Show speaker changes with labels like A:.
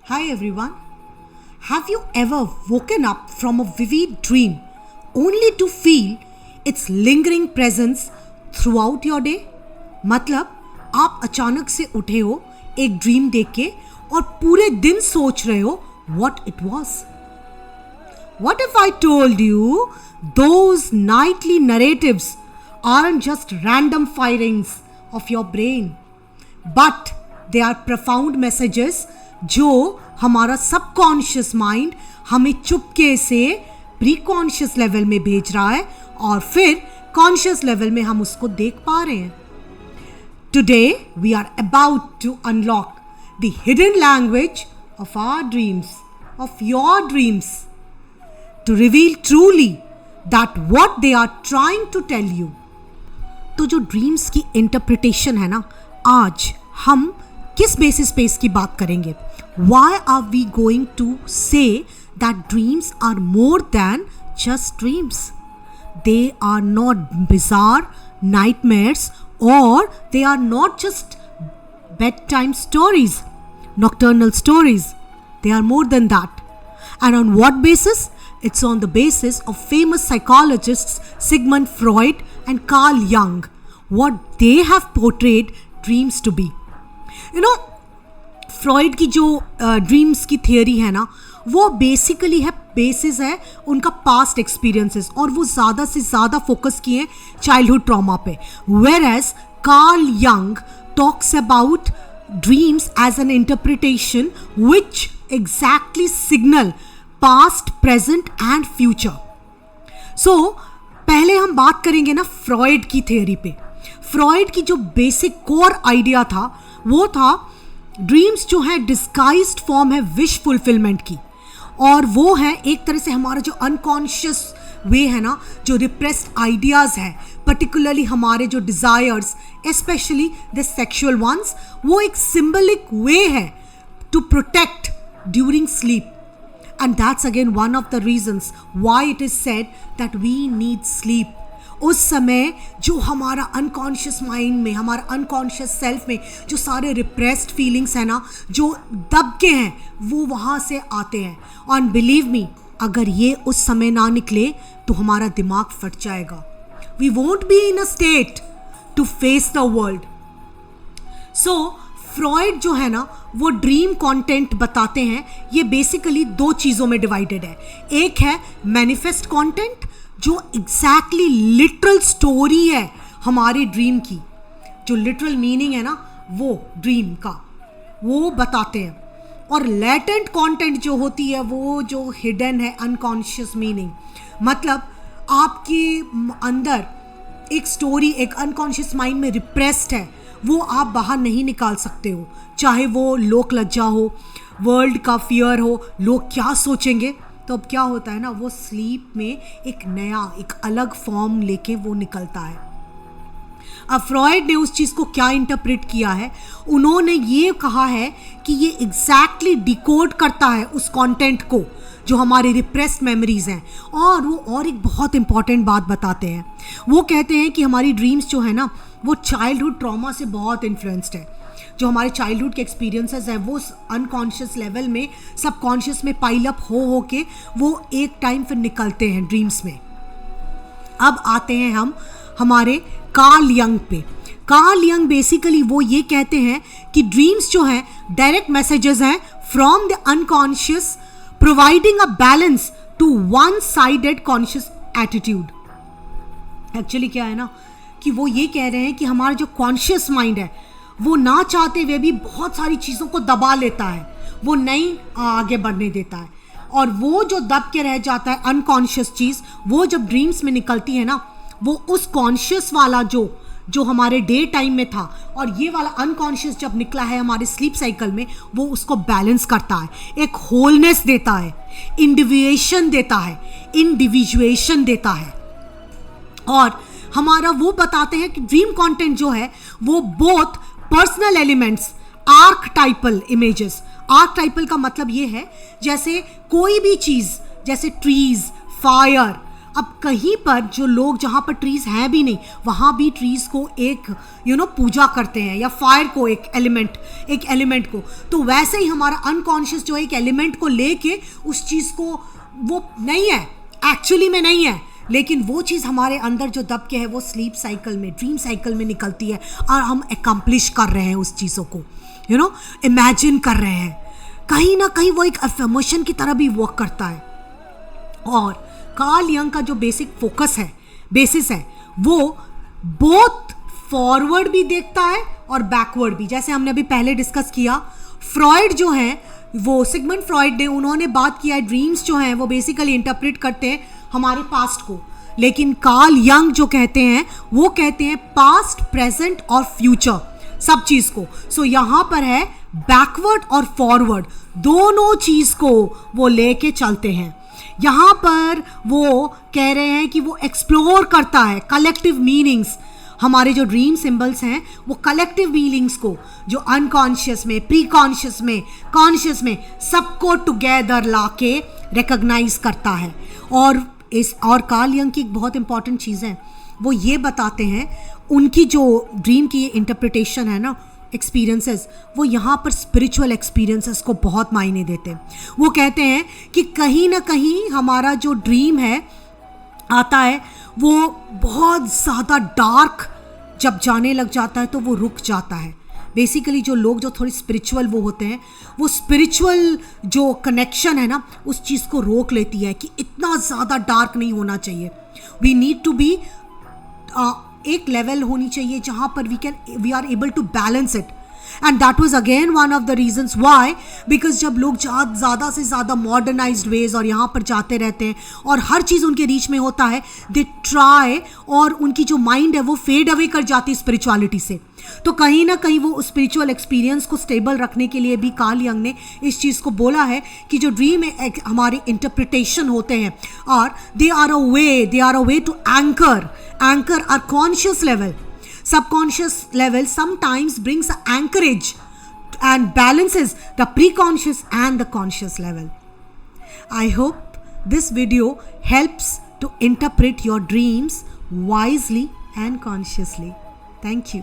A: Hi everyone. Have you ever woken up from a vivid dream only to feel its lingering presence throughout your day? मतलब आप अचानक से उठे हो एक ड्रीम देख के और पूरे दिन सोच रहे हो what it was. What if I told you those nightly narratives aren't just random firings of your brain, but they are profound messages जो हमारा सबकॉन्शियस माइंड हमें चुपके से प्री कॉन्शियस लेवल में भेज रहा है और फिर कॉन्शियस लेवल में हम उसको देख पा रहे हैं. Today we are about to unlock the hidden language of our dreams, of your dreams, to reveal truly that what they are trying to tell you. तो जो ड्रीम्स की इंटरप्रिटेशन है ना, आज हम किस बेसिस पे इसकी बात करेंगे. Why are we going to say that dreams are more than just dreams? They are not bizarre nightmares, or they are not just bedtime stories, nocturnal stories. They are more than that. And on what basis? It's on the basis of famous psychologists Sigmund Freud and Carl Jung, what they have portrayed dreams to be. Freud की जो dreams की theory है ना, वो basically है basis है उनका past experiences, और वो ज़्यादा से ज़्यादा फोकस किए चाइल्डहुड ट्रॉमा पे. Where as Carl Jung talks about dreams as an interpretation which exactly signal past, present and future. So पहले हम बात करेंगे ना फ्रॉइड की थियोरी पे. फ्रॉइड की जो बेसिक कोर आइडिया था वो था ड्रीम्स जो है डिस्गाइज्ड फॉर्म है विश फुलफिलमेंट की, और वो है एक तरह से हमारा जो अनकॉन्शियस वे है ना, जो रिप्रेस्ड आइडियाज़ है, पर्टिकुलरली हमारे जो desires, specially the sexual ones, वो एक सिंबलिक वे है to protect during sleep. And that's again one of the reasons why it is said that we need sleep. उस समय जो हमारा अनकॉन्शियस माइंड में, हमारा अनकॉन्शियस सेल्फ में जो सारे रिप्रेस्ड फीलिंग्स हैं ना, जो दब के हैं, वो वहाँ से आते हैं. और बिलीव मी, अगर ये उस समय ना निकले तो हमारा दिमाग फट जाएगा. We won't be in a state to face the world. So Freud जो है ना, वो ड्रीम कंटेंट बताते हैं. ये बेसिकली दो चीज़ों में डिवाइडेड है. एक है मैनिफेस्ट कंटेंट, जो एग्जैक्टली लिटरल स्टोरी है हमारे ड्रीम की, जो लिटरल मीनिंग है ना वो ड्रीम का, वो बताते हैं. और लेटेंट कंटेंट जो होती है वो जो हिडन है अनकॉन्शियस मीनिंग, मतलब आपके अंदर एक स्टोरी एक अनकॉन्शियस माइंड में रिप्रेस्ड है, वो आप बाहर नहीं निकाल सकते हो. चाहे वो लोक लज्जा हो, वर्ल्ड का फियर हो, लोग क्या सोचेंगे. तो अब क्या होता है ना, वो स्लीप में एक नया, एक अलग फॉर्म लेके वो निकलता है. अब फ्रॉइड ने उस चीज़ को क्या इंटरप्रेट किया है, उन्होंने ये कहा है कि ये एग्जैक्टली डिकोड करता है उस कंटेंट को जो हमारे रिप्रेस्ड मेमोरीज हैं. और वो और एक बहुत इंपॉर्टेंट बात बताते हैं. वो कहते हैं कि हमारी ड्रीम्स जो है ना, वो चाइल्डहुड ट्रॉमा से बहुत इन्फ्लुएंस्ड है. जो हमारे चाइल्डहुड के एक्सपीरियंसेस हैं वो अनकॉन्शियस लेवल में, सबकॉन्शियस में पाइल अप हो के वो एक टाइम फिर निकलते हैं ड्रीम्स में. अब आते हैं हम हमारे कार्ल यंग पे. कार्ल यंग बेसिकली वो ये कहते हैं कि ड्रीम्स जो हैं डायरेक्ट मैसेजेस हैं from the unconscious, providing a balance to one sided conscious attitude. Actually क्या है ना कि वो ये कह रहे हैं कि हमारा जो कॉन्शियस माइंड है वो ना चाहते हुए भी बहुत सारी चीज़ों को दबा लेता है, वो नहीं आगे बढ़ने देता है. और वो जो दब के रह जाता है अनकॉन्शियस चीज़, वो जब ड्रीम्स में निकलती है ना, वो उस कॉन्शियस वाला जो हमारे डे टाइम में था और ये वाला अनकॉन्शियस जब निकला है हमारे स्लीप साइकिल में, वो उसको बैलेंस करता है, एक होलनेस देता है, इंडिविजुएशन देता है. और हमारा वो बताते हैं कि ड्रीम कंटेंट जो है वो बोथ पर्सनल एलिमेंट्स, आर्कटाइपल इमेजेस. आर्कटाइपल का मतलब ये है जैसे कोई भी चीज़, जैसे ट्रीज, फायर, अब कहीं पर जो लोग जहाँ पर ट्रीज हैं भी नहीं, वहाँ भी ट्रीज को एक पूजा करते हैं, या फायर को एक एलिमेंट को। तो वैसे ही हमारा अनकॉन्शियस जो एक एलिमेंट को लेके उस चीज़ को, वो नहीं है एक्चुअली में, नहीं है, लेकिन वो चीज़ हमारे अंदर जो दब के है वो स्लीप साइकिल में, ड्रीम साइकिल में निकलती है, और हम एकम्प्लिश कर रहे हैं उस चीज़ों को, इमेजिन कर रहे हैं। कहीं ना कहीं वो एक अफर्मेशन की तरह भी वर्क करता है। और कार्ल यंग का जो बेसिस है वो बोथ फॉरवर्ड भी देखता है और बैकवर्ड भी। जैसे हमने अभी पहले डिस्कस किया, फ्रॉइड जो है वो, सिगमंड फ्रॉइड ने, उन्होंने बात किया है ड्रीम्स जो हैं वो बेसिकली इंटरप्रेट करते हैं हमारे पास्ट को, लेकिन कार्ल यंग जो कहते हैं वो कहते हैं पास्ट, प्रेजेंट और फ्यूचर, सब चीज़ को। सो यहाँ पर है बैकवर्ड और फॉरवर्ड, दोनों चीज़ को वो लेके चलते हैं। यहाँ पर वो कह रहे हैं कि वो एक्सप्लोर करता है कलेक्टिव मीनिंग्स। हमारे जो ड्रीम सिंबल्स हैं वो कलेक्टिव मीनिंग्स को, जो अनकॉन्शियस में, प्री कॉन्शियस में, कॉन्शियस में, सबको टुगेदर लाके रिकॉग्नाइज करता है। और कार्ल यंग की एक बहुत इंपॉर्टेंट चीज़ है, वो ये बताते हैं, उनकी जो ड्रीम की इंटरप्रिटेशन है ना, एक्सपीरियंसेस, वो यहाँ पर स्पिरिचुअल एक्सपीरियंसेस को बहुत मायने देते हैं। वो कहते हैं कि कहीं ना कहीं हमारा जो ड्रीम है आता है वो बहुत ज़्यादा डार्क जब जाने लग जाता है तो वो रुक जाता है। बेसिकली जो लोग जो थोड़ी स्पिरिचुअल वो होते हैं, वो स्पिरिचुअल जो कनेक्शन है ना, उस चीज़ को रोक लेती है कि इतना ज़्यादा डार्क नहीं होना चाहिए। वी नीड टू बी, एक लेवल होनी चाहिए जहाँ पर we are able to balance it. And that was again one of the reasons why, because जब लोग ज़्यादा से ज़्यादा मॉडर्नाइज्ड वेज और यहाँ पर जाते रहते हैं और हर चीज़ उनके रीच में होता है, दे ट्राई, और उनकी जो माइंड है वो फेड अवे कर जाती है स्पिरिचुअलिटी से। तो कहीं ना कहीं वो स्पिरिचुअल एक्सपीरियंस को स्टेबल रखने के लिए भी कार्ल यंग ने इस चीज़ को बोला है कि जो ड्रीम हमारे इंटरप्रिटेशन होते हैं, और they are a way to anchor our conscious level. Subconscious level sometimes brings an anchorage and balances the pre-conscious and the conscious level. I hope this video helps to interpret your dreams wisely and consciously. Thank you.